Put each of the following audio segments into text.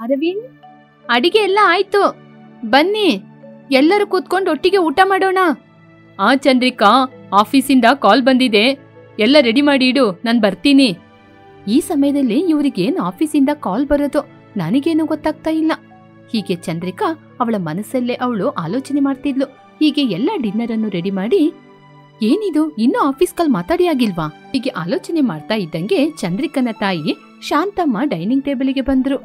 ಅರವಿಂದ್, ಅಡಿಗೆ ಎಲ್ಲ ಆಯ್ತು, ಬನ್ನಿ ಎಲ್ಲರೂ ಕೂತ್ಕೊಂಡು ಒಟ್ಟಿಗೆ ಊಟ ಮಾಡೋಣ. ಚಂದ್ರಿಕಾ, ಆಫೀಸಿಂದ ಕಾಲ್ ಬಂದಿದೆ, ಎಲ್ಲ ರೆಡಿ ಮಾಡಿ ಇಡು, ನಾನು ಬರ್ತೀನಿ. ಈ ಸಮಯದಲ್ಲಿ ಇವ್ರಿಗೇನು ಆಫೀಸಿಂದ ಕಾಲ್ ಬರೋದು ನನಗೇನು ಗೊತ್ತಾಗ್ತಾ ಇಲ್ಲ. ಹೀಗೆ ಚಂದ್ರಿಕಾ ಅವಳ ಮನಸ್ಸಲ್ಲೇ ಅವಳು ಆಲೋಚನೆ ಮಾಡ್ತಿದ್ಲು. ಹೀಗೆ ಎಲ್ಲ ಡಿನ್ನರ್ ಅನ್ನು ರೆಡಿ ಮಾಡಿ, ಏನಿದು ಇನ್ನೂ ಆಫೀಸ್ ಕಾಲ್ ಮಾತಾಡಿ ಆಗಿಲ್ವಾ? ಹೀಗೆ ಆಲೋಚನೆ ಮಾಡ್ತಾ ಇದ್ದಂಗೆ ಚಂದ್ರಿಕನ ತಾಯಿ ಶಾಂತಮ್ಮ ಡೈನಿಂಗ್ ಟೇಬಲ್ಗೆ ಬಂದ್ರು.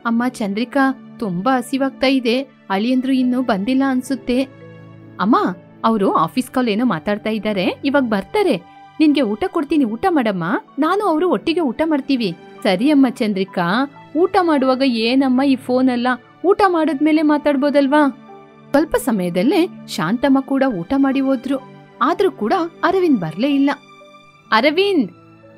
ಅಮ್ಮ ಚಂದ್ರಿಕಾ, ತುಂಬಾ ಹಸಿವಾಗ್ತಾ ಇದೆ, ಅಳಿಯಂದ್ರು ಇನ್ನೂ ಬಂದಿಲ್ಲ ಅನ್ಸುತ್ತೆ. ಅಮ್ಮ, ಅವರು ಆಫೀಸ್ ಕಾಲ್ ಏನೋ ಮಾತಾಡ್ತಾ ಇದ್ದಾರೆ, ಇವಾಗ ಬರ್ತಾರೆ, ನಿನ್ಗೆ ಊಟ ಕೊಡ್ತೀನಿ, ಊಟ ಮಾಡಮ್ಮ, ನಾನು ಅವರು ಒಟ್ಟಿಗೆ ಊಟ ಮಾಡ್ತೀವಿ. ಸರಿ ಅಮ್ಮ ಚಂದ್ರಿಕಾ, ಊಟ ಮಾಡುವಾಗ ಏನಮ್ಮ ಈ ಫೋನ್ ಅಲ್ಲ, ಊಟ ಮಾಡಿದ್ಮೇಲೆ ಮಾತಾಡ್ಬೋದಲ್ವಾ? ಸ್ವಲ್ಪ ಸಮಯದಲ್ಲೇ ಶಾಂತಮ್ಮ ಕೂಡ ಊಟ ಮಾಡಿ ಹೋದ್ರು. ಆದ್ರೂ ಕೂಡ ಅರವಿಂದ್ ಬರ್ಲೇ ಇಲ್ಲ. ಅರವಿಂದ್,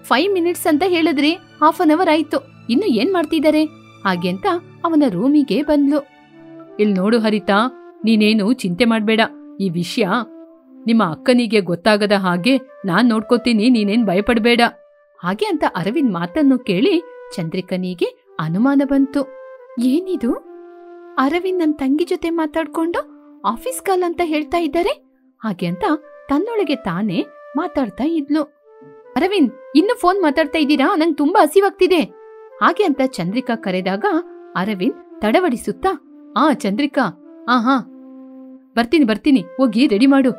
5 ಮಿನಿಟ್ಸ್ ಅಂತ ಹೇಳಿದ್ರಿ, ಹಾಫ್ ಅನ್ ಅವರ್ ಆಯ್ತು, ಇನ್ನು ಏನ್ ಮಾಡ್ತಿದ್ದಾರೆ ಹಾಗೆ ಅಂತ ಅವನ ರೂಮಿಗೆ ಬಂದ್ಲು. ಇಲ್ ನೋಡು ಹರಿತಾ, ನೀನೇನು ಚಿಂತೆ ಮಾಡ್ಬೇಡ, ಈ ವಿಷಯ ನಿಮ್ಮ ಅಕ್ಕನಿಗೆ ಗೊತ್ತಾಗದ ಹಾಗೆ ನಾನ್ ನೋಡ್ಕೋತೀನಿ, ನೀನೇನ್ ಭಯಪಡ್ಬೇಡ ಹಾಗೆ ಅಂತ ಅರವಿಂದ್ ಮಾತನ್ನು ಕೇಳಿ ಚಂದ್ರಿಕನಿಗೆ ಅನುಮಾನ ಬಂತು. ಏನಿದು, ಅರವಿಂದ್ ನನ್ನ ತಂಗಿ ಜೊತೆ ಮಾತಾಡ್ಕೊಂಡು ಆಫೀಸ್ ಕಾಲ್ ಅಂತ ಹೇಳ್ತಾ ಇದ್ದಾರೆ ಹಾಗೆ ಅಂತ ತನ್ನೊಳಗೆ ತಾನೇ ಮಾತಾಡ್ತಾ ಇದ್ಲು. ಅರವಿಂದ್, ಇನ್ನು ಫೋನ್ ಮಾತಾಡ್ತಾ ಇದ್ದೀರಾ? ನಂಗೆ ತುಂಬಾ ಹಸಿವಾಗ್ತಿದೆ ಹಾಗೆ ಅಂತ ಚಂದ್ರಿಕಾ ಕರೆದಾಗ ಅರವಿಂದ್ ತಡವಡಿಸುತ್ತಾ, ಚಂದ್ರಿಕಾ, ಹಾ ಬರ್ತೀನಿ, ಹೋಗಿ ರೆಡಿ ಮಾಡು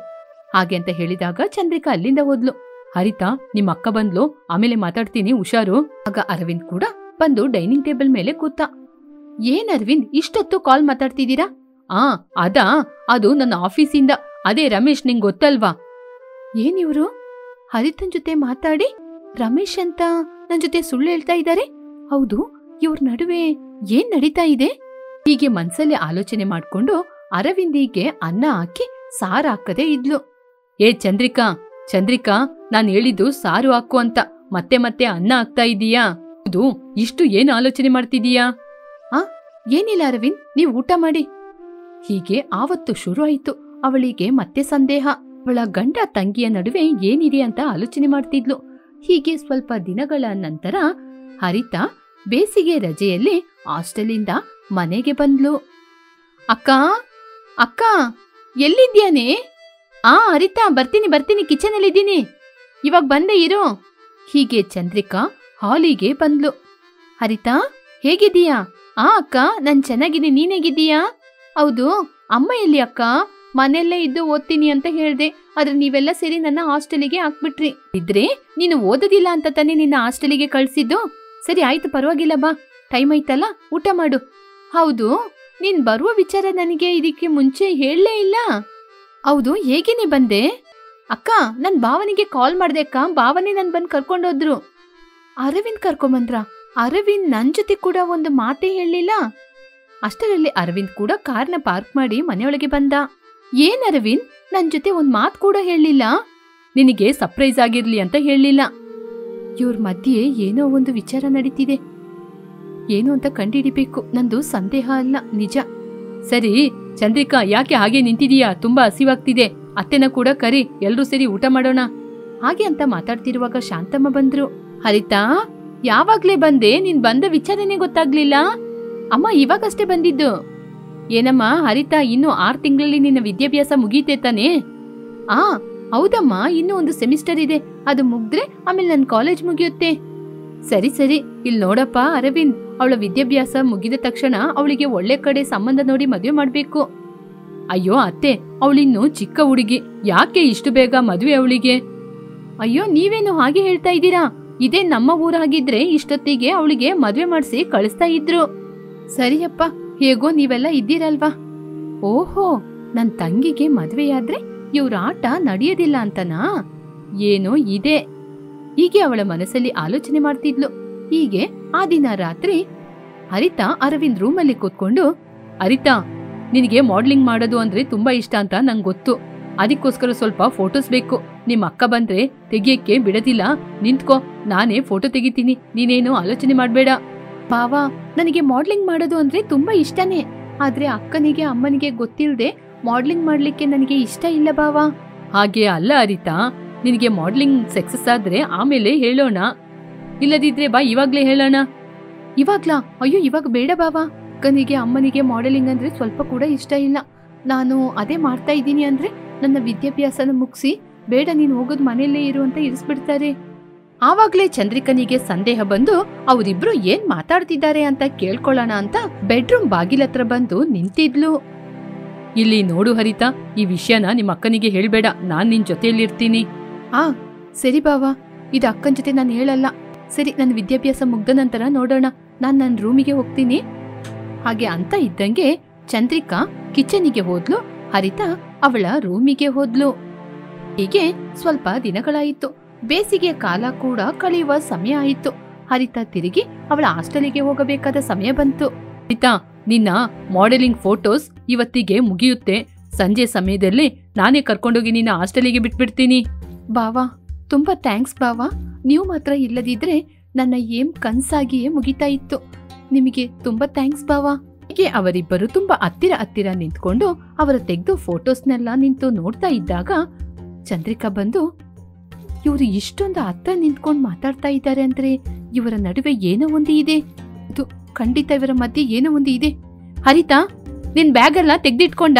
ಹಾಗೆ ಅಂತ ಹೇಳಿದಾಗ ಚಂದ್ರಿಕಾ ಅಲ್ಲಿಂದ ಹೋದ್ಲು. ಹರಿತಾ, ನಿಮ್ಮ ಅಕ್ಕ ಬಂದ್ಲು, ಆಮೇಲೆ ಮಾತಾಡ್ತೀನಿ, ಹುಷಾರು. ಆಗ ಅರವಿಂದ್ ಕೂಡ ಬಂದು ಡೈನಿಂಗ್ ಟೇಬಲ್ ಮೇಲೆ ಕೂತ. ಏನ್ ಅರವಿಂದ್, ಇಷ್ಟೊತ್ತು ಕಾಲ್ ಮಾತಾಡ್ತಿದ್ದೀರಾ? ಅದು ನನ್ನ ಆಫೀಸಿಂದ, ಅದೇ ರಮೇಶ್, ನಿಂಗ್ ಗೊತ್ತಲ್ವಾ? ಏನಿವ್ರು ಹರಿತನ್ ಜೊತೆ ಮಾತಾಡಿ ರಮೇಶ್ ಅಂತ ನನ್ ಜೊತೆ ಸುಳ್ಳು ಹೇಳ್ತಾ ಇದ್ದಾರೆ? ಹೌದು, ಇವ್ರ ನಡುವೆ ಏನ್ ನಡೀತಾ ಇದೆ? ಹೀಗೆ ಮನ್ಸಲ್ಲಿ ಆಲೋಚನೆ ಮಾಡ್ಕೊಂಡು ಅರವಿಂದಿಗೆ ಅನ್ನ ಹಾಕಿ ಸಾರು ಹಾಕದೇ ಇದ್ಲು. ಚಂದ್ರಿಕಾ, ನಾನ್ ಹೇಳಿದ್ದು ಸಾರು ಹಾಕು ಅಂತ, ಮತ್ತೆ ಅನ್ನ ಹಾಕ್ತಾ ಇದೀಯಾ? ಇದು ಇಷ್ಟು ಏನ್ ಆಲೋಚನೆ ಮಾಡ್ತಿದೀಯಾ? ಏನಿಲ್ಲ ಅರವಿಂದ್, ನೀವ್ ಊಟ ಮಾಡಿ. ಹೀಗೆ ಆವತ್ತು ಶುರು ಆಯ್ತು ಅವಳಿಗೆ ಮತ್ತೆ ಸಂದೇಹ. ಅವಳ ಗಂಡ ತಂಗಿಯ ನಡುವೆ ಏನಿದೆ ಅಂತ ಆಲೋಚನೆ ಮಾಡ್ತಿದ್ಲು. ಹೀಗೆ ಸ್ವಲ್ಪ ದಿನಗಳ ನಂತರ ಹರಿತಾ ಬೇಸಿಗೆ ರಜೆಯಲ್ಲಿ ಹಾಸ್ಟೆಲಿಂದ ಮನೆಗೆ ಬಂದ್ಲು. ಅಕ್ಕ ಎಲ್ಲಿದ್ಯಾನೆ? ಹರಿತಾ, ಬರ್ತೀನಿ, ಕಿಚನಲ್ಲಿದ್ದೀನಿ, ಇವಾಗ ಬಂದೆ ಇರು. ಹೀಗೆ ಚಂದ್ರಿಕಾ ಹಾಲಿಗೆ ಬಂದ್ಲು. ಹರಿತಾ, ಹೇಗಿದ್ದೀಯಾ? ಅಕ್ಕ, ನಾನ್ ಚೆನ್ನಾಗಿದ್ದೀನಿ, ನೀನೇಗಿದ್ದೀಯಾ? ಹೌದು, ಅಮ್ಮ ಎಲ್ಲಿ ಅಕ್ಕ? ಮನೆಯಲ್ಲೇ ಇದ್ದು ಓದ್ತೀನಿ ಅಂತ ಹೇಳ್ದೆ, ಆದ್ರೆ ನೀವೆಲ್ಲ ಸೇರಿ ನನ್ನ ಹಾಸ್ಟೆಲಿಗೆ ಹಾಕ್ಬಿಟ್ರಿ. ಇದ್ರೆ ನೀನು ಓದೋದಿಲ್ಲ ಅಂತ ತಾನೇ ನಿನ್ನ ಹಾಸ್ಟೆಲಿಗೆ ಕಳ್ಸಿದ್ದು? ಸರಿ ಆಯ್ತು, ಪರವಾಗಿಲ್ಲ, ಬಾ, ಟೈಮ್ ಆಯ್ತಲ್ಲ, ಊಟ ಮಾಡು. ಹೌದು, ನೀನ್ ಬರುವ ವಿಚಾರ ನನಗೆ ಇದಕ್ಕೆ ಮುಂಚೆ ಹೇಳಲೇ ಇಲ್ಲ. ಹೌದು, ಹೇಗೇನೆ ಬಂದೆ? ಅಕ್ಕ, ನನ್ ಭಾವನಿಗೆ ಕಾಲ್ ಮಾಡ್ದೆ ಅಕ್ಕ, ಭಾವನೆ ನನ್ ಬಂದ್ ಕರ್ಕೊಂಡೋದ್ರು. ಅರವಿಂದ್ ಕರ್ಕೊಂಬಂದ್ರ? ಅರವಿಂದ್ ನನ್ ಜೊತೆ ಕೂಡ ಒಂದು ಮಾತೇ ಹೇಳಲಿಲ್ಲ. ಅಷ್ಟರಲ್ಲಿ ಅರವಿಂದ್ ಕೂಡ ಕಾರ್ನ ಪಾರ್ಕ್ ಮಾಡಿ ಮನೆಯೊಳಗೆ ಬಂದ. ಏನ್ ಅರವಿಂದ್, ನನ್ ಜೊತೆ ಒಂದ್ ಮಾತ್ ಕೂಡ ಹೇಳಲಿಲ್ಲ? ನಿನಗೆ ಸರ್ಪ್ರೈಸ್ ಆಗಿರ್ಲಿ ಅಂತ ಹೇಳಲಿಲ್ಲ. ಇವ್ರ ಮಧ್ಯೆ ಏನೋ ಒಂದು ವಿಚಾರ ನಡೀತಿದೆ, ಏನು ಅಂತ ಕಂಡುಹಿಡಿಬೇಕು. ನಂದು ಸಂದೇಹ ಅಲ್ಲ, ನಿಜ. ಸರಿ ಚಂದ್ರಿಕಾ, ಯಾಕೆ ಹಾಗೆ ನಿಂತಿದೀಯಾ? ತುಂಬಾ ಹಸಿವಾಗ್ತಿದೆ, ಅತ್ತೆನ ಕೂಡ ಕರಿ, ಎಲ್ರೂ ಸೇರಿ ಊಟ ಮಾಡೋಣ ಹಾಗೆ ಅಂತ ಮಾತಾಡ್ತಿರುವಾಗ ಶಾಂತಮ್ಮ ಬಂದ್ರು. ಹರಿತಾ, ಯಾವಾಗ್ಲೇ ಬಂದೆ, ನೀನ್ ಬಂದ ವಿಚಾರನೇ ಗೊತ್ತಾಗ್ಲಿಲ್ಲ. ಅಮ್ಮ ಇವಾಗಷ್ಟೇ ಬಂದಿದ್ದು. ಏನಮ್ಮ ಹರಿತಾ, ಇನ್ನು 6 ತಿಂಗಳಲ್ಲಿ ನಿನ್ನ ವಿದ್ಯಾಭ್ಯಾಸ ಮುಗೀತೆ ತಾನೆ? ಹೌದಮ್ಮ, ಇನ್ನೂ ಒಂದು ಸೆಮಿಸ್ಟರ್ ಇದೆ, ಅದು ಮುಗ್ದ್ರೆ ಆಮೇಲೆ ನನ್ ಕಾಲೇಜ್ ಮುಗಿಯುತ್ತೆ. ಸರಿ, ಇಲ್ಲಿ ನೋಡಪ್ಪ ಅರವಿಂದ್, ಅವಳ ವಿದ್ಯಾಭ್ಯಾಸ ಮುಗಿದ ತಕ್ಷಣ ಅವಳಿಗೆ ಒಳ್ಳೆ ಕಡೆ ಸಂಬಂಧ ನೋಡಿ ಮದ್ವೆ ಮಾಡ್ಬೇಕು. ಅಯ್ಯೋ ಅತ್ತೆ, ಅವಳಿನ್ನು ಚಿಕ್ಕ ಹುಡುಗಿ, ಯಾಕೆ ಇಷ್ಟು ಬೇಗ ಮದ್ವೆ ಅವಳಿಗೆ? ಅಯ್ಯೋ, ನೀವೇನು ಹಾಗೆ ಹೇಳ್ತಾ ಇದ್ದೀರಾ? ಇದೇ ನಮ್ಮ ಊರಾಗಿದ್ರೆ ಇಷ್ಟೊತ್ತಿಗೆ ಅವಳಿಗೆ ಮದ್ವೆ ಮಾಡಿಸಿ ಕಳಿಸ್ತಾ ಇದ್ರು. ಸರಿಯಪ್ಪ, ಹೇಗೋ ನೀವೆಲ್ಲ ಇದ್ದೀರಲ್ವಾ. ಓಹೋ, ನನ್ ತಂಗಿಗೆ ಮದ್ವೆಯಾದ್ರೆ ಇವ್ರ ಆಟ ನಡೆಯೋದಿಲ್ಲ ಅಂತನಾ? ಏನೋ ಇದೆ. ಹೀಗೆ ಅವಳ ಮನಸ್ಸಲ್ಲಿ ಆಲೋಚನೆ ಮಾಡ್ತಿದ್ಲು. ಹೀಗೆ ಆ ದಿನ ರಾತ್ರಿ ಹರಿತಾ ಅರವಿಂದ್ ರೂಮಲ್ಲಿ ಕೂತ್ಕೊಂಡು, ಹರಿತಾ, ನಿನಗೆ ಮಾಡ್ಲಿಂಗ್ ಮಾಡೋದು ಅಂದ್ರೆ ತುಂಬಾ ಇಷ್ಟ ಅಂತ ನಂಗೆ ಗೊತ್ತು, ಅದಕ್ಕೋಸ್ಕರ ಸ್ವಲ್ಪ ಫೋಟೋಸ್ ಬೇಕು. ನಿಮ್ಮ ಅಕ್ಕ ಬಂದ್ರೆ ತೆಗಿಯಕ್ಕೆ ಬಿಡದಿಲ್ಲ, ನಿಂತ್ಕೋ, ನಾನೇ ಫೋಟೋ ತೆಗಿತೀನಿ, ನೀನೇನು ಆಲೋಚನೆ ಮಾಡ್ಬೇಡ. ಬಾವಾ, ನನಗೆ ಮಾಡ್ಲಿಂಗ್ ಮಾಡೋದು ಅಂದ್ರೆ ತುಂಬಾ ಇಷ್ಟನೇ, ಆದ್ರೆ ಅಕ್ಕನಿಗೆ ಅಮ್ಮನಿಗೆ ಗೊತ್ತಿಲ್ಲದೆ ಮಾಡ್ಲಿಂಗ್ ಮಾಡ್ಲಿಕ್ಕೆ ನನಗೆ ಇಷ್ಟ ಇಲ್ಲ ಬಾವಾ. ಹಾಗೆ ಅಲ್ಲ ಹರಿತಾ, ನಿನಗೆ ಮಾಡ್ಲಿಂಗ್ ಸಕ್ಸಸ್ ಆದ್ರೆ ಆಮೇಲೆ ಹೇಳೋಣ, ಇಲ್ಲದಿದ್ರೆ ಬಾ ಇವಾಗ್ಲೇ ಹೇಳೋಣ. ಇವಾಗ್ಲಾ? ಅಯ್ಯೋ ಇವಾಗ ಬೇಡ ಬಾವಾ. ಅಕ್ಕನಿಗೆ ಅಮ್ಮನಿಗೆ ಮಾಡೆಲಿಂಗ್ ಅಂದ್ರೆ ಸ್ವಲ್ಪ ಕೂಡ ಇಷ್ಟ ಇಲ್ಲ. ನಾನು ಅದೇ ಮಾಡ್ತಾ ಇದ್ದೀನಿ ಅಂದ್ರೆ ನನ್ನ ವಿದ್ಯಾಭ್ಯಾಸನ ಮುಗಿಸಿ ಬೇಡ ನೀನು ಹೋಗೋದು ಮನೆಯಲ್ಲೇ ಇರು ಅಂತ ಇರಿಸ್ಬಿಡ್ತಾರೆ. ಆವಾಗ್ಲೇ ಚಂದ್ರಿಕನಿಗೆ ಸಂದೇಹ ಬಂದು ಅವರಿಬ್ರು ಏನ್ ಮಾತಾಡ್ತಿದ್ದಾರೆ ಅಂತ ಕೇಳ್ಕೊಳ್ಳೋಣ ಅಂತ ಬೆಡ್ರೂಮ್ ಬಾಗಿಲತ್ರ ಬಂದು ನಿಂತಿದ್ಲು. ಇಲ್ಲಿ ನೋಡು ಹರಿತಾ, ಈ ವಿಷಯನ ನಿಮ್ಮ ಅಕ್ಕನಿಗೆ ಹೇಳ್ಬೇಡ, ನಾನ್ ನಿನ್ ಜೊತೆಯಲ್ಲಿರ್ತೀನಿ. ಸರಿ ಬಾವಾ, ಇದು ಅಕ್ಕನ ಜೊತೆ ನಾನು ಹೇಳಲ್ಲ. ಸರಿ, ನನ್ನ ವಿದ್ಯಾಭ್ಯಾಸ ಮುಗ್ದ ನಂತರ ನೋಡೋಣ, ನಾನ್ ನನ್ನ ರೂಮಿಗೆ ಹೋಗ್ತೀನಿ. ಹಾಗೆ ಅಂತ ಇದ್ದಂಗೆ ಚಂದ್ರಿಕಾ ಕಿಚನಿಗೆ ಹೋದ್ಲು, ಹರಿತಾ ಅವಳ ರೂಮಿಗೆ ಹೋದ್ಲು. ಹೀಗೆ ಸ್ವಲ್ಪ ದಿನಗಳಾಯಿತು. ಬೇಸಿಗೆಯ ಕಾಲ ಕೂಡ ಕಳೆಯುವ ಸಮಯ ಆಯಿತು. ಹರಿತಾ ತಿರುಗಿ ಅವಳ ಹಾಸ್ಟೆಲಿಗೆ ಹೋಗಬೇಕಾದ ಸಮಯ ಬಂತು. ಹರಿತಾ, ನಿನ್ನ ಮಾಡೆಲಿಂಗ್ ಫೋಟೋಸ್ ಇವತ್ತಿಗೆ ಮುಗಿಯುತ್ತೆ. ಸಂಜೆ ಸಮಯದಲ್ಲಿ ನಾನೇ ಕರ್ಕೊಂಡೋಗಿ ನಿನ್ನ ಹಾಸ್ಟೆಲಿಗೆ ಬಿಟ್ಬಿಡ್ತೀನಿ. ಬಾವಾ, ತುಂಬಾ ಥ್ಯಾಂಕ್ಸ್ ಬಾವಾ. ನೀವು ಮಾತ್ರ ಇಲ್ಲದಿದ್ರೆ ನನ್ನ ಏಮ್ ಕನ್ಸಾಗಿಯೇ ಮುಗಿತಾ ಇತ್ತು. ನಿಮಗೆ ತುಂಬಾ ಥ್ಯಾಂಕ್ಸ್ ಬಾವಾ. ಹೀಗೆ ಅವರಿಬ್ಬರು ತುಂಬಾ ಹತ್ತಿರ ನಿಂತ್ಕೊಂಡು ಅವರ ತೆಗೆದು ಫೋಟೋಸ್ನೆಲ್ಲ ನಿಂತು ನೋಡ್ತಾ ಇದ್ದಾಗ ಚಂದ್ರಿಕಾ ಬಂದು, ಇವರು ಇಷ್ಟೊಂದು ಹತ್ರ ನಿಂತ್ಕೊಂಡು ಮಾತಾಡ್ತಾ ಇದ್ದಾರೆ ಅಂದ್ರೆ ಇವರ ನಡುವೆ ಏನೋ ಒಂದು ಇದೆ. ಇದು ಖಂಡಿತ ಇವರ ಮಧ್ಯೆ ಏನೋ ಒಂದು ಇದೆ. ಹರಿತಾ, ನಿನ್ ಬ್ಯಾಗ್ ಎಲ್ಲ ತೆಗ್ದಿಟ್ಕೊಂಡ?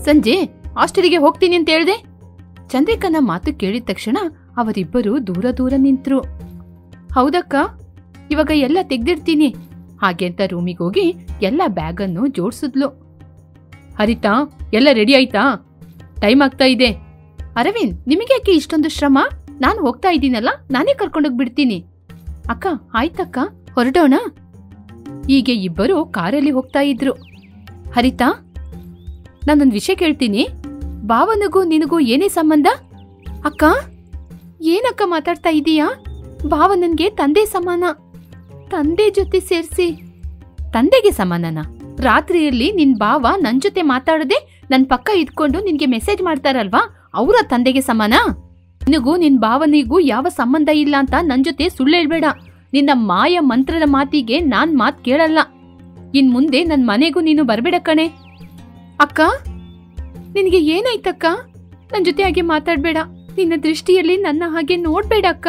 ಸಂಜೆ ಹಾಸ್ಟೆಲಿಗೆ ಹೋಗ್ತೀನಿ ಅಂತ ಹೇಳ್ದೆ. ಚಂದ್ರಿಕನ ಮಾತು ಕೇಳಿದ ತಕ್ಷಣ ಅವರಿಬ್ಬರು ದೂರ ನಿಂತ್ರು. ಹೌದಕ್ಕ, ಇವಾಗ ಎಲ್ಲ ತೆಗ್ದಿಡ್ತೀನಿ ಹಾಗೆ ಅಂತ ರೂಮಿಗೆ ಹೋಗಿ ಎಲ್ಲ ಬ್ಯಾಗನ್ನು ಜೋಡಿಸಿದ್ಲು. ಹರಿತಾ, ಎಲ್ಲ ರೆಡಿ ಆಯ್ತಾ? ಟೈಮ್ ಆಗ್ತಾ ಇದೆ. ಅರವಿಂದ್, ನಿಮಗೆ ಯಾಕೆ ಇಷ್ಟೊಂದು ಶ್ರಮ? ನಾನು ಹೋಗ್ತಾ ಇದ್ದೀನಲ್ಲ, ನಾನೇ ಕರ್ಕೊಂಡೋಗಿ ಬಿಡ್ತೀನಿ. ಅಕ್ಕ, ಆಯ್ತಕ್ಕ, ಹೊರಡೋಣ. ಹೀಗೆ ಇಬ್ಬರು ಕಾರಲ್ಲಿ ಹೋಗ್ತಾ ಇದ್ರು. ಹರಿತಾ, ನಾನೊಂದು ವಿಷಯ ಕೇಳ್ತೀನಿ. ಭಾವನಿಗೂ ನಿನಗೂ ಏನೇ ಸಂಬಂಧ? ಅಕ್ಕ, ಏನಕ್ಕ ಮಾತಾಡ್ತಾ ಇದೀಯಾ? ಭಾವ ನನ್ಗೆ ತಂದೆ ಸಮಾನ. ತಂದೆ ಜೊತೆ ಸೇರಿಸಿ ತಂದೆಗೆ ಸಮಾನನ? ರಾತ್ರಿಯಲ್ಲಿ ನಿನ್ ಭಾವ ನನ್ ಜೊತೆ ಮಾತಾಡದೆ ನನ್ ಪಕ್ಕ ಇದ್ಕೊಂಡು ನಿನ್ಗೆ ಮೆಸೇಜ್ ಮಾಡ್ತಾರಲ್ವಾ, ಅವರ ತಂದೆಗೆ ಸಮಾನ? ನಿನಗೂ ನಿನ್ ಭಾವನಿಗೂ ಯಾವ ಸಂಬಂಧ ಇಲ್ಲ ಅಂತ ನನ್ ಜೊತೆ ಸುಳ್ಳು ಹೇಳ್ಬೇಡ. ನಿನ್ನ ಮಾಯ ಮಂತ್ರದ ಮಾತಿಗೆ ನಾನ್ ಮಾತ್ ಕೇಳಲ್ಲ. ಇನ್ ಮುಂದೆ ನನ್ ಮನೆಗೂ ನೀನು ಬರ್ಬೇಡ ಕಣೆ. ಅಕ್ಕ, ನಿನಗೆ ಏನಾಯ್ತಕ್ಕ? ನನ್ ಜೊತೆ ಹಾಗೆ ಮಾತಾಡ್ಬೇಡ. ನಿನ್ನ ದೃಷ್ಟಿಯಲ್ಲಿ ನನ್ನ ಹಾಗೆ ನೋಡ್ಬೇಡ ಅಕ್ಕ.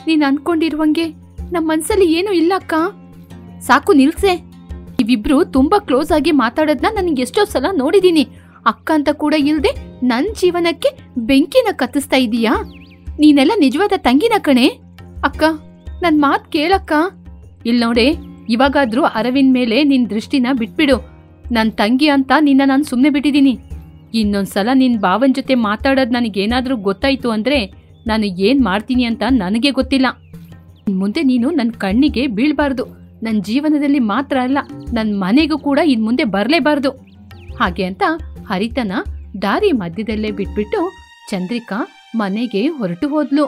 ನೀನ್ ಅನ್ಕೊಂಡಿರುವಂಗೆ ನಮ್ಮ ಮನ್ಸಲ್ಲಿ ಏನೂ ಇಲ್ಲ ಅಕ್ಕ. ಸಾಕು, ನಿಲ್ಸೆ. ನೀವಿಬ್ರು ತುಂಬಾ ಕ್ಲೋಸ್ ಆಗಿ ಮಾತಾಡೋದ್ನ ನನಗೆ ಎಷ್ಟೋ ಸಲ ನೋಡಿದೀನಿ. ಅಕ್ಕ ಅಂತ ಕೂಡ ಇಲ್ದೆ ನನ್ ಜೀವನಕ್ಕೆ ಬೆಂಕಿನ ಕತ್ತಿಸ್ತಾ ಇದೀಯಾ? ನೀನೆಲ್ಲ ನಿಜವಾದ ತಂಗಿನ ಕಣೆ. ಅಕ್ಕ, ನನ್ ಮಾತ್ ಕೇಳಕ್ಕ. ಇಲ್ ನೋಡೆ, ಇವಾಗಾದ್ರೂ ಅರವಿಂದ್ ಮೇಲೆ ನಿನ್ ದೃಷ್ಟಿನ ಬಿಟ್ಬಿಡು. ನನ್ ತಂಗಿ ಅಂತ ನಿನ್ನ ನಾನು ಸುಮ್ನೆ ಬಿಟ್ಟಿದೀನಿ. ಇನ್ನೊಂದ್ಸಲ ನಿನ್ ಭಾವನ್ ಜೊತೆ ಮಾತಾಡೋದ್ ನನಗೇನಾದ್ರೂ ಗೊತ್ತಾಯ್ತು ಅಂದ್ರೆ ನಾನು ಏನ್ ಮಾಡ್ತೀನಿ ಅಂತ ನನಗೆ ಗೊತ್ತಿಲ್ಲ. ಮುಂದೆ ನೀನು ನನ್ ಕಣ್ಣಿಗೆ ಬೀಳ್ಬಾರ್ದು. ನನ್ ಜೀವನದಲ್ಲಿ ಮಾತ್ರ ಅಲ್ಲ, ನನ್ ಮನೆಗೂ ಕೂಡ ಇನ್ ಮುಂದೆ ಬರ್ಲೇಬಾರ್ದು. ಹಾಗೆ ಅಂತ ಹರಿತನ ದಾರಿ ಮಧ್ಯದಲ್ಲೇ ಬಿಟ್ಬಿಟ್ಟು ಚಂದ್ರಿಕಾ ಮನೆಗೆ ಹೊರಟು ಹೋದ್ಲು.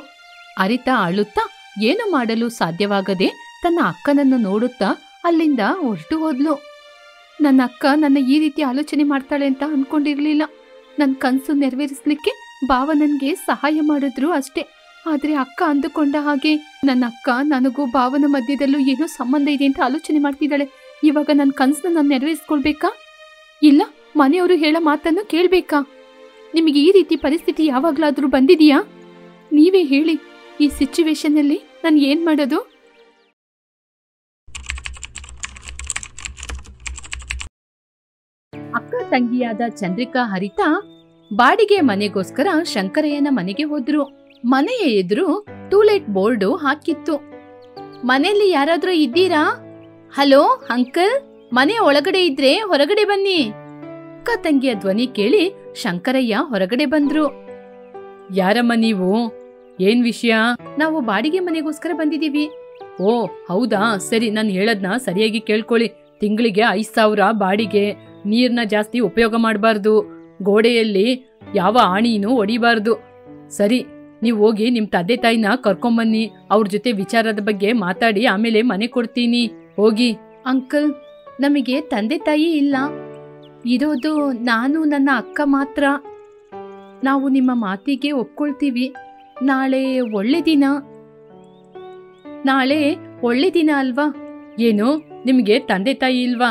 ಹರಿತಾ ಅಳುತ್ತಾ ಏನು ಮಾಡಲು ಸಾಧ್ಯವಾಗದೆ ತನ್ನ ಅಕ್ಕನನ್ನು ನೋಡುತ್ತಾ ಅಲ್ಲಿಂದ ಹೊರಟು ಹೋದ್ಲು. ನನ್ನ ಅಕ್ಕ ನನ್ನ ಈ ರೀತಿ ಆಲೋಚನೆ ಮಾಡ್ತಾಳೆ ಅಂತ ಅನ್ಕೊಂಡಿರ್ಲಿಲ್ಲ. ನನ್ ಕನ್ಸು ನೆರವೇರಿಸ್ಲಿಕ್ಕೆ ಭಾವ ನನ್ಗೆ ಸಹಾಯ ಮಾಡಿದ್ರು ಅಷ್ಟೇ. ಆದ್ರೆ ಅಕ್ಕ ಅಂದುಕೊಂಡ ಹಾಗೆ ನನ್ನ ಅಕ್ಕ ನನಗೂ ಭಾವನ ಮಧ್ಯದಲ್ಲೂ ಏನೋ ಸಂಬಂಧ ಇದೆ ಅಂತ ಆಲೋಚನೆ ಮಾಡ್ತಿದ್ದಾಳೆ. ಇವಾಗ ನನ್ನ ಕನ್ಸನ್ನ ನಾನು ನೆರವೇರಿಸ್ಕೊಳ್ಬೇಕಾ ಇಲ್ಲ ಮನೆಯವರು ಹೇಳೋ ಮಾತನ್ನು ಕೇಳ್ಬೇಕಾ? ನಿಮಗೆ ಈ ರೀತಿ ಪರಿಸ್ಥಿತಿ ಯಾವಾಗ್ಲಾದ್ರೂ ಬಂದಿದೆಯಾ? ನೀವೇ ಹೇಳಿ, ಈ ಸಿಚುವೇಶನ್ ಅಲ್ಲಿ ನಾನು ಏನ್ ಮಾಡೋದು? ಅಕ್ಕ ತಂಗಿಯಾದ ಚಂದ್ರಿಕಾ ಹರಿತಾ ಬಾಡಿಗೆ ಮನೆಗೋಸ್ಕರ ಶಂಕರಯ್ಯನ ಮನೆಗೆ ಹೋದ್ರು. ಮನೆಯ ಎದುರು ಟೂಲೆಟ್ ಬೋರ್ಡು ಹಾಕಿತ್ತು. ಮನೆಯಲ್ಲಿ ಯಾರಾದ್ರೂ ಇದ್ದೀರಾ? ಹಲೋ ಅಂಕಲ್, ಮನೆ ಒಳಗಡೆ ಇದ್ರೆ ಹೊರಗಡೆ ಬನ್ನಿ. ಅಕ್ಕ ತಂಗಿಯ ಧ್ವನಿ ಕೇಳಿ ಶಂಕರಯ್ಯ ಹೊರಗಡೆ ಬಂದ್ರು. ಯಾರಮ್ಮ ನೀವು? ಏನ್ ವಿಷಯ? ನಾವು ಬಾಡಿಗೆ ಮನೆಗೋಸ್ಕರ ಬಂದಿದೀವಿ. ಓ ಹೌದಾ, ಸರಿ, ನಾನು ಹೇಳದ್ನ ಸರಿಯಾಗಿ ಕೇಳ್ಕೊಳ್ಳಿ. ತಿಂಗಳಿಗೆ 5,000 ಬಾಡಿಗೆ. ನೀರ್ನ ಜಾಸ್ತಿ ಉಪಯೋಗ ಮಾಡಬಾರ್ದು. ಗೋಡೆಯಲ್ಲಿ ಯಾವ ಆಣಿನೂ ಹೊಡಿಬಾರ್ದು. ಸರಿ, ನೀವು ಹೋಗಿ ನಿಮ್ ತಂದೆ ತಾಯಿನ ಕರ್ಕೊಂಬನ್ನಿ. ಅವ್ರ ಜೊತೆ ವಿಚಾರದ ಬಗ್ಗೆ ಮಾತಾಡಿ ಆಮೇಲೆ ಮನೆ ಕೊಡ್ತೀನಿ. ಹೋಗಿ. ಅಂಕಲ್, ನಮಗೆ ತಂದೆ ತಾಯಿ ಇಲ್ಲ. ಇರೋದು ನಾನು ನನ್ನ ಅಕ್ಕ ಮಾತ್ರ. ನಾವು ನಿಮ್ಮ ಮಾತಿಗೆ ಒಪ್ಕೊಳ್ತೀವಿ. ನಾಳೆ ಒಳ್ಳೆ ದಿನ ಅಲ್ವಾ? ಏನು, ನಿಮ್ಗೆ ತಂದೆ ತಾಯಿ ಇಲ್ವಾ?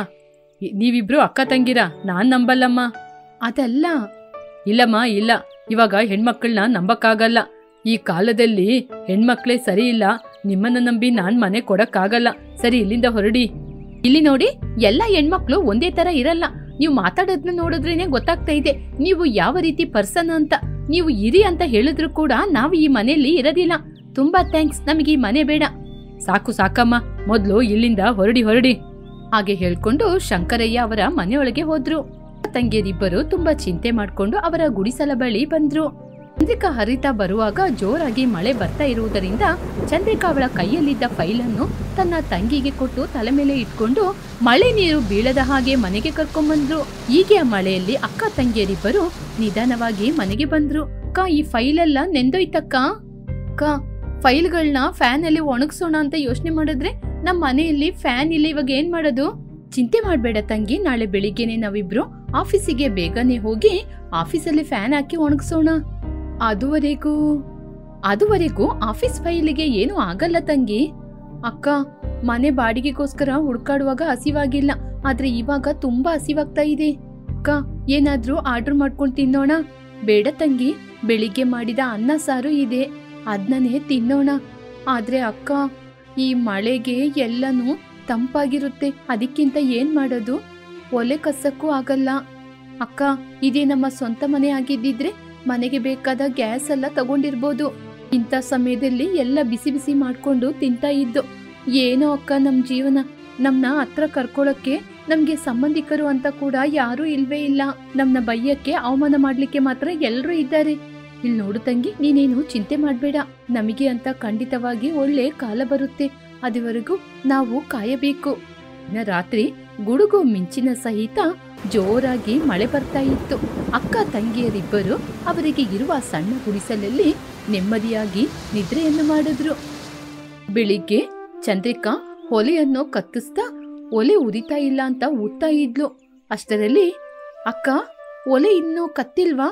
ನೀವಿಬ್ರು ಅಕ್ಕ ತಂಗಿರ? ನಾನ್ ನಂಬಲ್ಲಮ್ಮ. ಅದಲ್ಲ. ಇಲ್ಲಮ್ಮ, ಇಲ್ಲ. ಇವಾಗ ಹೆಣ್ಮಕ್ಳನ್ನ ನಂಬಕ್ಕಾಗಲ್ಲ. ಈ ಕಾಲದಲ್ಲಿ ಹೆಣ್ಮಕ್ಳೇ ಸರಿ ಇಲ್ಲ. ನಿಮ್ಮನ್ನ ನಂಬಿ ನಾನ್ ಮನೆ ಕೊಡಕ್ಕಾಗಲ್ಲ. ಸರಿ, ಇಲ್ಲಿಂದ ಹೊರಡಿ. ಇಲ್ಲಿ ನೋಡಿ, ಎಲ್ಲ ಹೆಣ್ಮಕ್ಳು ಒಂದೇ ತರ ಇರಲ್ಲ. ನೀವು ಮಾತಾಡೋದನ್ನ ನೋಡಿದ್ರೇನೆ ಗೊತ್ತಾಗ್ತಾ ಇದೆ ನೀವು ಯಾವ ರೀತಿ ಪರ್ಸನ್ ಅಂತ. ನೀವು ಇರಿ ಅಂತ ಹೇಳಿದ್ರು ಕೂಡ ನಾವು ಈ ಮನೆಯಲ್ಲಿ ಇರೋದಿಲ್ಲ. ತುಂಬಾ ಥ್ಯಾಂಕ್ಸ್, ನಮಗೆ ಈ ಮನೆ ಬೇಡ. ಸಾಕು ಸಾಕಮ್ಮ, ಮೊದ್ಲು ಇಲ್ಲಿಂದ ಹೊರಡಿ. ಹಾಗೆ ಹೇಳ್ಕೊಂಡು ಶಂಕರಯ್ಯ ಅವರ ಮನೆಯೊಳಗೆ ಹೋದ್ರು. ತಂಗಿಯರಿಬ್ಬರು ತುಂಬಾ ಚಿಂತೆ ಮಾಡ್ಕೊಂಡು ಅವರ ಗುಡಿಸಲ ಬಳಿ ಬಂದ್ರು. ಚಂದ್ರಿಕಾ ಹರಿತಾ ಬರುವಾಗ ಜೋರಾಗಿ ಮಳೆ ಬರ್ತಾ ಇರುವುದರಿಂದ ಚಂದ್ರಿಕಾ ಅವಳ ಕೈಯಲ್ಲಿದ್ದ ಫೈಲನ್ನು ತನ್ನ ತಂಗಿಗೆ ಕೊಟ್ಟು ತಲೆ ಮೇಲೆ ಇಟ್ಕೊಂಡು ಮಳೆ ನೀರು ಬೀಳದ ಹಾಗೆ ಮನೆಗೆ ಕರ್ಕೊಂಡ್ಬಂದ್ರು. ಹೀಗೆ ಆ ಮಳೆಯಲ್ಲಿ ಅಕ್ಕ ತಂಗಿಯರಿಬ್ಬರು ನಿಧಾನವಾಗಿ ಮನೆಗೆ ಬಂದ್ರು. ಅಕ್ಕ, ಈ ಫೈಲೆಲ್ಲ ನೆಂದೋಯ್ತಕ್ಕ. ಅಕ್ಕ, ಫೈಲ್ಗಳನ್ನ ಫ್ಯಾನ್ ಅಲ್ಲಿ ಒಣಗಿಸೋಣ ಅಂತ ಯೋಚನೆ ಮಾಡಿದ್ರೆ ನಮ್ಮ ಮನೆಯಲ್ಲಿ ಫ್ಯಾನ್ ಇಲ್ಲ. ಇವಾಗ ಏನ್ ಮಾಡೋದು? ಚಿಂತೆ ಮಾಡ್ಬೇಡ ತಂಗಿ, ನಾಳೆ ಬೆಳಿಗ್ಗೆನೆ ನಾವಿಬ್ರು ಆಫೀಸಿಗೆ ಬೇಗನೆ ಹೋಗಿ ಆಫೀಸಲ್ಲಿ ಫ್ಯಾನ್ ಹಾಕಿ ಒಣಗಿಸೋಣ. ಅದುವರೆಗೂ ಆಫೀಸ್ ಫೈಲಿಗೆ ಏನು ಆಗಲ್ಲ ತಂಗಿ. ಅಕ್ಕ, ಮನೆ ಬಾಡಿಗೆಗೋಸ್ಕರ ಹುಡ್ಕಾಡುವಾಗ ಹಸಿವಾಗಿಲ್ಲ, ಆದ್ರೆ ಇವಾಗ ತುಂಬಾ ಹಸಿವಾಗ್ತಾ ಇದೆ. ಅಕ್ಕ, ಏನಾದ್ರೂ ಆರ್ಡರ್ ಮಾಡ್ಕೊಂಡು ತಿನ್ನೋಣ? ಬೇಡ ತಂಗಿ, ಬೆಳಿಗ್ಗೆ ಮಾಡಿದ ಅನ್ನ ಸಾರು ಇದೆ, ಅದನ್ನೇ ತಿನ್ನೋಣ. ಆದ್ರೆ ಅಕ್ಕ, ಈ ಮಳೆಗೆ ಎಲ್ಲನೂ ತಂಪಾಗಿರುತ್ತೆ, ಅದಕ್ಕಿಂತ ಏನ್ ಮಾಡೋದು? ಒಲೆ ಕಸಕ್ಕೂ ಆಗಲ್ಲ. ಅಕ್ಕ, ಇದೇ ನಮ್ಮ ಸ್ವಂತ ಮನೆ ಆಗಿದ್ದಿದ್ರೆ ಮನೆಗೆ ಬೇಕಾದ ಗ್ಯಾಸ್ ಎಲ್ಲ ತಗೊಂಡಿರ್ಬೋದು. ಇಂಥ ಸಮಯದಲ್ಲಿ ಎಲ್ಲ ಬಿಸಿ ಬಿಸಿ ಮಾಡ್ಕೊಂಡು ತಿಂತಾ ಇದ್ದು. ಏನೋ ಅಕ್ಕ, ನಮ್ ಜೀವನ. ನಮ್ನ ಹತ್ರ ಕರ್ಕೊಳಕ್ಕೆ ನಮ್ಗೆ ಸಂಬಂಧಿಕರು ಅಂತ ಕೂಡ ಯಾರೂ ಇಲ್ವೇ ಇಲ್ಲ. ನಮ್ನ ಬೈಯಕ್ಕೆ ಅವಮಾನ ಮಾಡ್ಲಿಕ್ಕೆ ಮಾತ್ರ ಎಲ್ರೂ ಇದ್ದಾರೆ. ಇಲ್ಲಿ ನೋಡು ತಂಗಿ, ನೀನೇನು ಚಿಂತೆ ಮಾಡ್ಬೇಡ. ನಮಗೆ ಅಂತ ಖಂಡಿತವಾಗಿ ಒಳ್ಳೆ ಕಾಲ ಬರುತ್ತೆ. ಅದುವರೆಗೂ ನಾವು ಕಾಯಬೇಕು. ರಾತ್ರಿ ಗುಡುಗು ಮಿಂಚಿನ ಸಹಿತ ಜೋರಾಗಿ ಮಳೆ ಬರ್ತಾ ಇತ್ತು. ಅಕ್ಕ ತಂಗಿಯರಿಬ್ಬರು ಅವರಿಗೆ ಇರುವ ಸಣ್ಣ ಗುಡಿಸಲಲ್ಲಿ ನೆಮ್ಮದಿಯಾಗಿ ನಿದ್ರೆಯನ್ನು ಮಾಡಿದ್ರು. ಬೆಳಿಗ್ಗೆ ಚಂದ್ರಿಕಾ ಒಲೆಯನ್ನು ಕತ್ತಿಸ್ತಾ ಒಲೆ ಉರಿತಾ ಇಲ್ಲ ಅಂತ ಊದ್ತಾ ಇದ್ಲು. ಅಷ್ಟರಲ್ಲಿ, ಅಕ್ಕ, ಒಲೆ ಇನ್ನೂ ಕತ್ತಿಲ್ವಾ?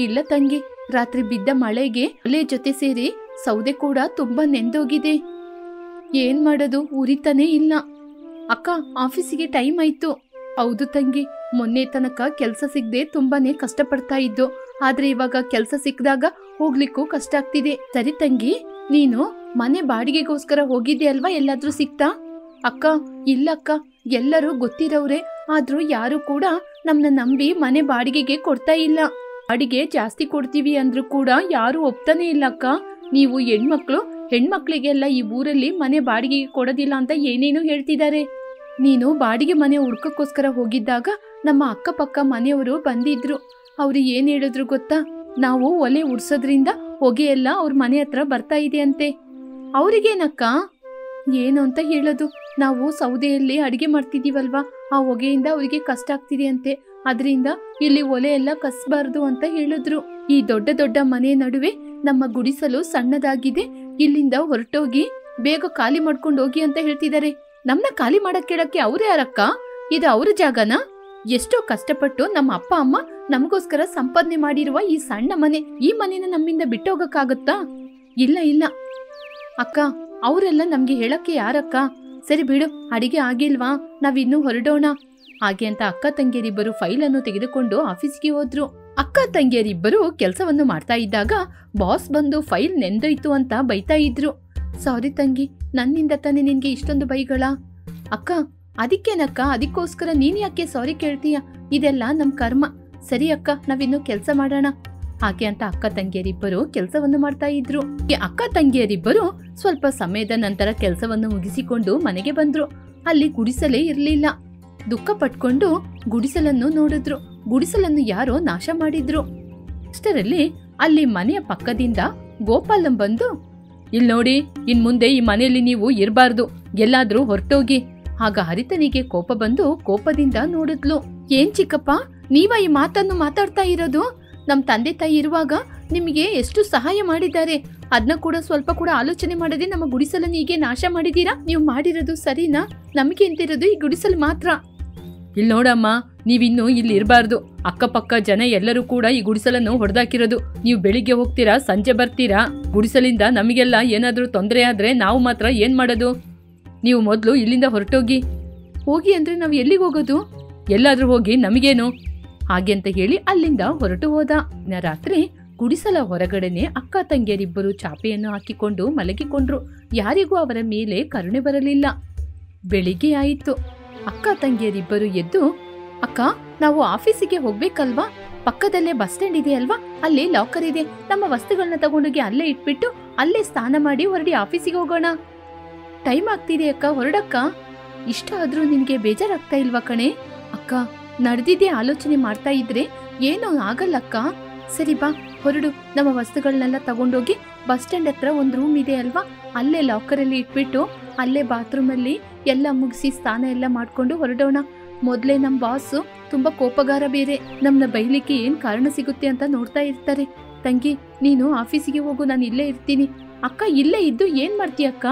ಇಲ್ಲ ತಂಗಿ, ರಾತ್ರಿ ಬಿದ್ದ ಮಳೆಗೆ ಒಲೆ ಜೊತೆ ಸೇರಿ ಸೌದೆ ಕೂಡ ತುಂಬಾ ನೆಂದೋಗಿದೆ. ಏನ್ ಮಾಡೋದು? ಉರಿತಾನೇ ಇಲ್ಲ. ಅಕ್ಕ, ಆಫೀಸಿಗೆ ಟೈಮ್ ಆಯ್ತು. ಹೌದು ತಂಗಿ, ಮೊನ್ನೆ ತನಕ ಕೆಲ್ಸ ಸಿಗದೆ ತುಂಬಾನೇ ಕಷ್ಟಪಡ್ತಾ ಇದ್ದು, ಆದ್ರೆ ಇವಾಗ ಕೆಲ್ಸ ಸಿಕ್ಕಿದಾಗ ಹೋಗ್ಲಿಕ್ಕೂ ಕಷ್ಟ ಆಗ್ತಿದೆ. ಸರಿ ತಂಗಿ, ನೀನು ಮನೆ ಬಾಡಿಗೆಗೋಸ್ಕರ ಹೋಗಿದ್ದೆ ಅಲ್ವಾ? ಎಲ್ಲಾದ್ರೂ ಸಿಕ್ತಾ? ಅಕ್ಕ, ಇಲ್ಲಕ್ಕ, ಎಲ್ಲರೂ ಗೊತ್ತಿರೋವ್ರೆ, ಆದ್ರೂ ಯಾರು ಕೂಡ ನಮ್ನ ನಂಬಿ ಮನೆ ಬಾಡಿಗೆಗೆ ಕೊಡ್ತಾ ಇಲ್ಲ. ಬಾಡಿಗೆ ಜಾಸ್ತಿ ಕೊಡ್ತೀವಿ ಅಂದ್ರೂ ಕೂಡ ಯಾರು ಒಪ್ತಾನೆ ಇಲ್ಲ ಅಕ್ಕ. ನೀವು ಹೆಣ್ಮಕ್ಳಿಗೆಲ್ಲ ಈ ಊರಲ್ಲಿ ಮನೆ ಬಾಡಿಗೆಗೆ ಕೊಡೋದಿಲ್ಲ ಅಂತ ಏನೇನೋ ಹೇಳ್ತಿದ್ದಾರೆ. ನೀನು ಬಾಡಿಗೆ ಮನೆ ಹುಡ್ಕಕ್ಕೋಸ್ಕರ ಹೋಗಿದ್ದಾಗ ನಮ್ಮ ಅಕ್ಕಪಕ್ಕ ಮನೆಯವರು ಬಂದಿದ್ರು. ಅವ್ರು ಏನ್ ಹೇಳಿದ್ರು ಗೊತ್ತಾ? ನಾವು ಒಲೆ ಉಡ್ಸೋದ್ರಿಂದ ಹೊಗೆ ಎಲ್ಲ ಅವ್ರ ಮನೆ ಹತ್ರ ಬರ್ತಾ ಇದೆ ಅಂತೆ. ಅವ್ರಿಗೇನಕ್ಕ? ಏನು ಅಂತ ಹೇಳೋದು? ನಾವು ಸೌದೆಯಲ್ಲಿ ಅಡಿಗೆ ಮಾಡ್ತಿದೀವಲ್ವಾ, ಆ ಹೊಗೆಯಿಂದ ಅವ್ರಿಗೆ ಕಷ್ಟ ಆಗ್ತಿದೆ ಅಂತೆ. ಅದರಿಂದ ಇಲ್ಲಿ ಒಲೆ ಎಲ್ಲ ಕಸ್ಬಾರ್ದು ಅಂತ ಹೇಳಿದ್ರು. ಈ ದೊಡ್ಡ ದೊಡ್ಡ ಮನೆ ನಡುವೆ ನಮ್ಮ ಗುಡಿಸಲು ಸಣ್ಣದಾಗಿದೆ, ಇಲ್ಲಿಂದ ಹೊರಟೋಗಿ ಬೇಗ ಖಾಲಿ ಮಾಡ್ಕೊಂಡು ಹೋಗಿ ಅಂತ ಹೇಳ್ತಿದ್ದಾರೆ. ನಮ್ನ ಖಾಲಿ ಮಾಡಕ್ ಕೇಳಕ್ಕೆ ಅವ್ರು ಯಾರಕ್ಕ? ಇದು ಅವ್ರ ಜಾಗನ? ಎಷ್ಟೋ ಕಷ್ಟಪಟ್ಟು ನಮ್ಮ ಅಪ್ಪ ಅಮ್ಮ ನಮಗೋಸ್ಕರ ಸಂಪಾದನೆ ಮಾಡಿರುವ ಈ ಸಣ್ಣ ಮನೆ, ಈ ಮನೆನ ನಮ್ಮಿಂದ ಬಿಟ್ಟೋಗಕ್ಕಾಗತ್ತಾ? ಇಲ್ಲ ಇಲ್ಲ ಅಕ್ಕ, ಅವರೆಲ್ಲ ನಮ್ಗೆ ಹೇಳಕ್ಕೆ ಯಾರಕ್ಕ? ಸರಿ ಬಿಡು, ಅಡಿಗೆ ಆಗಿಲ್ವಾ, ನಾವಿನ್ನೂ ಹೊರಡೋಣ. ಹಾಗೆ ಅಂತ ಅಕ್ಕ ತಂಗಿಯರಿಬ್ಬರು ಫೈಲನ್ನು ತೆಗೆದುಕೊಂಡು ಆಫೀಸ್ಗೆ ಹೋದ್ರು. ಅಕ್ಕ ತಂಗಿಯರಿಬ್ಬರು ಕೆಲಸವನ್ನು ಮಾಡ್ತಾ ಇದ್ದಾಗ ಬಾಸ್ ಬಂದು ಫೈಲ್ ನೆಂದೋಯ್ತು ಅಂತ ಬೈತಾ ಇದ್ರು. ಸಾರಿ ತಂಗಿ, ನನ್ನಿಂದ ತಾನೇ ನಿನ್ಗೆ ಇಷ್ಟೊಂದು ಬೈಗಳ? ಅಕ್ಕ, ಅದಕ್ಕೇನಕ್ಕ, ಅದಕ್ಕೋಸ್ಕರ ನೀನ್ ಯಾಕೆ ಸಾರಿ ಕೇಳ್ತೀಯ? ಇದೆಲ್ಲ ನಮ್ ಕರ್ಮ. ಸರಿ ಅಕ್ಕ, ನಾವಿನ್ನು ಕೆಲಸ ಮಾಡೋಣ. ಹಾಗೆ ಅಂತ ಅಕ್ಕ ತಂಗಿಯರಿಬ್ಬರು ಕೆಲಸವನ್ನು ಮಾಡ್ತಾ ಇದ್ರು. ಅಕ್ಕ ತಂಗಿಯರಿಬ್ಬರು ಸ್ವಲ್ಪ ಸಮಯದ ನಂತರ ಕೆಲಸವನ್ನು ಮುಗಿಸಿಕೊಂಡು ಮನೆಗೆ ಬಂದ್ರು. ಅಲ್ಲಿ ಗುಡಿಸಲೇ ಇರ್ಲಿಲ್ಲ. ದುಃಖ ಪಟ್ಕೊಂಡು ಗುಡಿಸಲನ್ನು ನೋಡಿದ್ರು. ಗುಡಿಸಲನ್ನು ಯಾರೋ ನಾಶ ಮಾಡಿದ್ರು. ಅಷ್ಟರಲ್ಲಿ ಅಲ್ಲಿ ಮನೆಯ ಪಕ್ಕದಿಂದ ಗೋಪಾಲಂ ಬಂದು, ಇಲ್ ನೋಡಿ, ಇನ್ ಮುಂದೆ ಈ ಮನೆಯಲ್ಲಿ ನೀವು ಇರಬಾರ್ದು, ಎಲ್ಲಾದ್ರೂ ಹೊರಟೋಗಿ. ಆಗ ಹರಿತನಿಗೆ ಕೋಪ ಬಂದು ಕೋಪದಿಂದ ನೋಡಿದ್ಲು. ಏನ್ ಚಿಕ್ಕಪ್ಪ, ನೀವ ಈ ಮಾತನ್ನು ಮಾತಾಡ್ತಾ ಇರೋದು? ನಮ್ ತಂದೆ ತಾಯಿ ಇರುವಾಗ ನಿಮಗೆ ಎಷ್ಟು ಸಹಾಯ ಮಾಡಿದ್ದಾರೆ, ಅದನ್ನ ಕೂಡ ಸ್ವಲ್ಪ ಕೂಡ ಆಲೋಚನೆ ಮಾಡದೆ ನಮ್ಮ ಗುಡಿಸಲನ್ನು ಹೀಗೆ ನಾಶ ಮಾಡಿದೀರಾ? ನೀವು ಮಾಡಿರೋದು ಸರಿನಾ? ನಮಗೆ ಎಂತಿರೋದು ಈ ಗುಡಿಸಲು ಮಾತ್ರ. ಇಲ್ಲಿ ನೋಡಮ್ಮ, ನೀವಿನ್ನು ಇಲ್ಲಿ ಇರಬಾರ್ದು. ಅಕ್ಕಪಕ್ಕ ಜನ ಎಲ್ಲರೂ ಕೂಡ ಈ ಗುಡಿಸಲನ್ನು ಹೊಡೆದಾಕಿರೋದು. ನೀವು ಬೆಳಿಗ್ಗೆ ಹೋಗ್ತೀರಾ, ಸಂಜೆ ಬರ್ತೀರಾ. ಗುಡಿಸಲಿಂದ ನಮಗೆಲ್ಲ ಏನಾದ್ರೂ ತೊಂದರೆ ಆದ್ರೆ ನಾವು ಮಾತ್ರ ಏನ್ ಮಾಡೋದು? ನೀವು ಮೊದಲು ಇಲ್ಲಿಂದ ಹೊರಟೋಗಿ. ಹೋಗಿ ಅಂದ್ರೆ ನಾವು ಎಲ್ಲಿಗೆ ಹೋಗೋದು? ಎಲ್ಲಾದ್ರೂ ಹೋಗಿ, ನಮಗೇನು? ಹಾಗೆ ಅಂತ ಹೇಳಿ ಅಲ್ಲಿಂದ ಹೊರಟು ಹೋದ. ರಾತ್ರಿ ಗುಡಿಸಲ ಹೊರಗಡೆನೆ ಅಕ್ಕ ತಂಗಿಯರಿಬ್ಬರು ಚಾಪೆಯನ್ನು ಹಾಕಿಕೊಂಡು ಮಲಗಿಕೊಂಡ್ರು. ಯಾರಿಗೂ ಅವರ ಮೇಲೆ ಕರುಣೆ ಬರಲಿಲ್ಲ. ಬೆಳಿಗ್ಗೆ ಆಯಿತು. ಅಕ್ಕ ತಂಗಿಯರಿಬ್ಬರು ಎದ್ದು, ಅಕ್ಕ, ನಾವು ಆಫೀಸಿಗೆ ಹೋಗ್ಬೇಕಲ್ವಾ? ಪಕ್ಕದಲ್ಲೇ ಬಸ್ ಸ್ಟ್ಯಾಂಡ್ ಇದೆ ಅಲ್ವಾ? ಅಲ್ಲಿ ಲಾಕರ್ ಇದೆ. ನಮ್ಮ ವಸ್ತುಗಳನ್ನ ತಗೊಂಡೋಗಿ ಅಲ್ಲೇ ಇಟ್ಬಿಟ್ಟು ಅಲ್ಲೇ ಸ್ನಾನ ಮಾಡಿ ಹೊರಡಿ ಆಫೀಸಿಗೆ ಹೋಗೋಣ. ಟೈಮ್ ಆಗ್ತಿದೆ ಅಕ್ಕ, ಹೊರಡಕ್ಕ. ಇಷ್ಟ ಆದ್ರೂ ನಿನ್ಗೆ ಬೇಜಾರಾಗ್ತಾ ಇಲ್ವಾ ಕಣೆ? ಅಕ್ಕ, ನಡೆದಿದ್ದೇ ಆಲೋಚನೆ ಮಾಡ್ತಾ ಇದ್ರೆ ಏನೋ ಆಗಲ್ಲಕ್ಕ. ಸರಿ ಬಾ, ಹೊರಡು. ನಮ್ಮ ವಸ್ತುಗಳನ್ನೆಲ್ಲ ತಗೊಂಡೋಗಿ ಬಸ್ ಸ್ಟ್ಯಾಂಡ್ ಹತ್ರ ಒಂದು ರೂಮ್ ಇದೆ ಅಲ್ವಾ, ಅಲ್ಲೇ ಲಾಕರಲ್ಲಿ ಇಟ್ಬಿಟ್ಟು ಅಲ್ಲೇ ಬಾತ್ರೂಮಲ್ಲಿ ಎಲ್ಲ ಮುಗಿಸಿ ಸ್ನಾನ ಎಲ್ಲ ಮಾಡ್ಕೊಂಡು ಹೊರಡೋಣ. ಮೊದಲೇ ನಮ್ಮ ಬಾಸು ತುಂಬಾ ಕೋಪಗಾರ ಬೇರೆ. ನಮ್ಮನ್ನ ಬೈಲಿಕ್ಕೆ ಏನ್ ಕಾರಣ ಸಿಗುತ್ತೆ ಅಂತ ನೋಡ್ತಾ ಇರ್ತಾರೆ. ತಂಗಿ, ನೀನು ಆಫೀಸಿಗೆ ಹೋಗು, ನಾನು ಇಲ್ಲೇ ಇರ್ತೀನಿ. ಅಕ್ಕ, ಇಲ್ಲೇ ಇದ್ದು ಏನ್ ಮಾಡ್ತೀಯಕ್ಕ?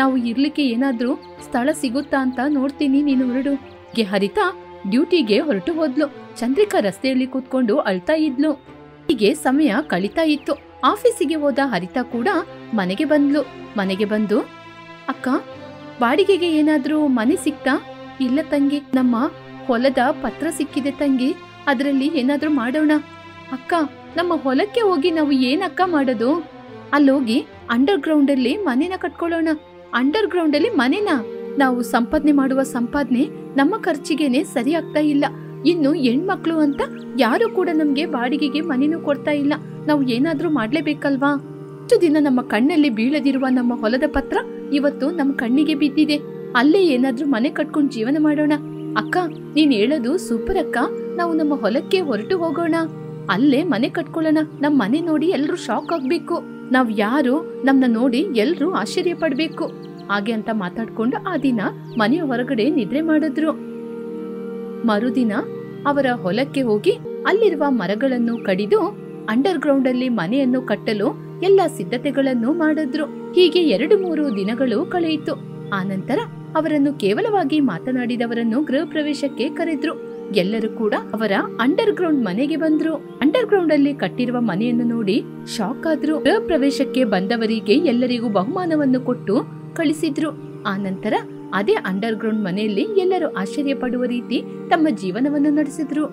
ನಾವು ಇರ್ಲಿಕ್ಕೆ ಏನಾದ್ರೂ ಸ್ಥಳ ಸಿಗುತ್ತಾ ಅಂತ ನೋಡ್ತೀನಿ, ನೀನು ಹೊರಡು. ಹರಿತಾ ಡ್ಯೂಟಿಗೆ ಹೊರಟು ಹೋದ್ಲು. ಚಂದ್ರಿಕಾ ರಸ್ತೆಯಲ್ಲಿ ಕೂತ್ಕೊಂಡು ಅಳ್ತಾ ಇದ್ಲು. ಹೀಗೆ ಸಮಯ ಕಳೀತಾ ಇತ್ತು. ಆಫೀಸಿಗೆ ಹೋದ ಹರಿತಾ ಕೂಡ ಮನೆಗೆ ಬಂದ್ಲು. ಮನೆಗೆ ಬಂದು, ಅಕ್ಕ, ಬಾಡಿಗೆಗೆ ಏನಾದ್ರೂ ಮನೆ ಸಿಕ್ತಾ? ಇಲ್ಲ ತಂಗಿ, ನಮ್ಮ ಹೊಲದ ಪತ್ರ ಸಿಕ್ಕಿದೆ ತಂಗಿ, ಅದರಲ್ಲಿ ಏನಾದ್ರೂ ಮಾಡೋಣ. ಅಕ್ಕ, ನಮ್ಮ ಹೊಲಕ್ಕೆ ಹೋಗಿ ನಾವು ಏನಕ್ಕ ಮಾಡೋದು? ಅಲ್ಲೋಗಿ ಅಂಡರ್ ಗ್ರೌಂಡ್ ಅಲ್ಲಿ ಮನೆನ ಕಟ್ಕೊಳ್ಳೋಣ. ಅಂಡರ್ ಗ್ರೌಂಡ್ ಅಲ್ಲಿ ಮನೆನಾ? ನಾವು ಸಂಪಾದನೆ ಮಾಡುವ ಸಂಪಾದನೆ ನಮ್ಮ ಖರ್ಚಿಗೆನೆ ಸರಿ ಆಗ್ತಾ ಇಲ್ಲ. ಇನ್ನು ಹೆಣ್ಮಕ್ಳು ಅಂತ ಯಾರು ಕೂಡ ನಮ್ಗೆ ಬಾಡಿಗೆಗೆ ಮನೆನೂ ಕೊಡ್ತಾ ಇಲ್ಲ. ನಾವು ಏನಾದ್ರೂ ಮಾಡ್ಲೇಬೇಕಲ್ವಾ? ಇಷ್ಟು ದಿನ ನಮ್ಮ ಕಣ್ಣಲ್ಲಿ ಬೀಳದಿರುವ ನಮ್ಮ ಹೊಲದ ಪತ್ರ ಇವತ್ತು ನಮ್ಮ ಕಣ್ಣಿಗೆ ಬಿದ್ದಿದೆ. ಅಲ್ಲೇ ಏನಾದ್ರೂ ಮನೆ ಕಟ್ಕೊಂಡು ಜೀವನ ಮಾಡೋಣ. ಅಕ್ಕ, ನೀನ್ ಹೇಳೋದು ಸೂಪರ್ ಅಕ್ಕ. ನಾವು ನಮ್ಮ ಹೊಲಕ್ಕೆ ಹೊರಟು ಹೋಗೋಣ, ಅಲ್ಲೇ ಮನೆ ಕಟ್ಕೊಳ್ಳೋಣ. ನಮ್ ಮನೆ ನೋಡಿ ಎಲ್ರು ಶಾಕ್ ಆಗ್ಬೇಕು. ನಾವ್ ಯಾರು ನಮ್ನ ನೋಡಿ ಎಲ್ರು ಆಶ್ಚರ್ಯ ಪಡ್ಬೇಕು. ಹಾಗೆ ಅಂತ ಮಾತಾಡ್ಕೊಂಡು ಆ ದಿನ ಮನೆಯ ಹೊರಗಡೆ ನಿದ್ರೆ ಮಾಡಿದ್ರು. ಮರುದಿನ ಅವರ ಹೊಲಕ್ಕೆ ಹೋಗಿ ಅಲ್ಲಿರುವ ಮರಗಳನ್ನು ಕಡಿದು ಅಂಡರ್ ಗ್ರೌಂಡ್ ಅಲ್ಲಿ ಮನೆಯನ್ನು ಕಟ್ಟಲು ಎಲ್ಲ ಸಿದ್ಧತೆಗಳನ್ನು ಮಾಡಿದ್ರು. ಹೀಗೆ 2-3 ದಿನಗಳು ಕಳೆಯಿತು. ಆನಂತರ ಅವರನ್ನು ಕೇವಲವಾಗಿ ಮಾತನಾಡಿದವರನ್ನು ಗೃಹ ಪ್ರವೇಶಕ್ಕೆ ಕರೆದ್ರು. ಎಲ್ಲರೂ ಕೂಡ ಅವರ ಅಂಡರ್ ಗ್ರೌಂಡ್ ಮನೆಗೆ ಬಂದ್ರು. ಅಂಡರ್ ಗ್ರೌಂಡ್ ಅಲ್ಲಿ ಕಟ್ಟಿರುವ ಮನೆಯನ್ನು ನೋಡಿ ಶಾಕ್ ಆದ್ರು. ಗೃಹ ಪ್ರವೇಶಕ್ಕೆ ಬಂದವರಿಗೆ ಎಲ್ಲರಿಗೂ ಬಹುಮಾನವನ್ನು ಕೊಟ್ಟು ಕಳಿಸಿದ್ರು. ಆನಂತರ ಅದೇ ಅಂಡರ್ ಗ್ರೌಂಡ್ ಮನೆಯಲ್ಲಿ ಎಲ್ಲರೂ ಆಶ್ಚರ್ಯ ಪಡುವ ರೀತಿ ತಮ್ಮ ಜೀವನವನ್ನು ನಡೆಸಿದ್ರು.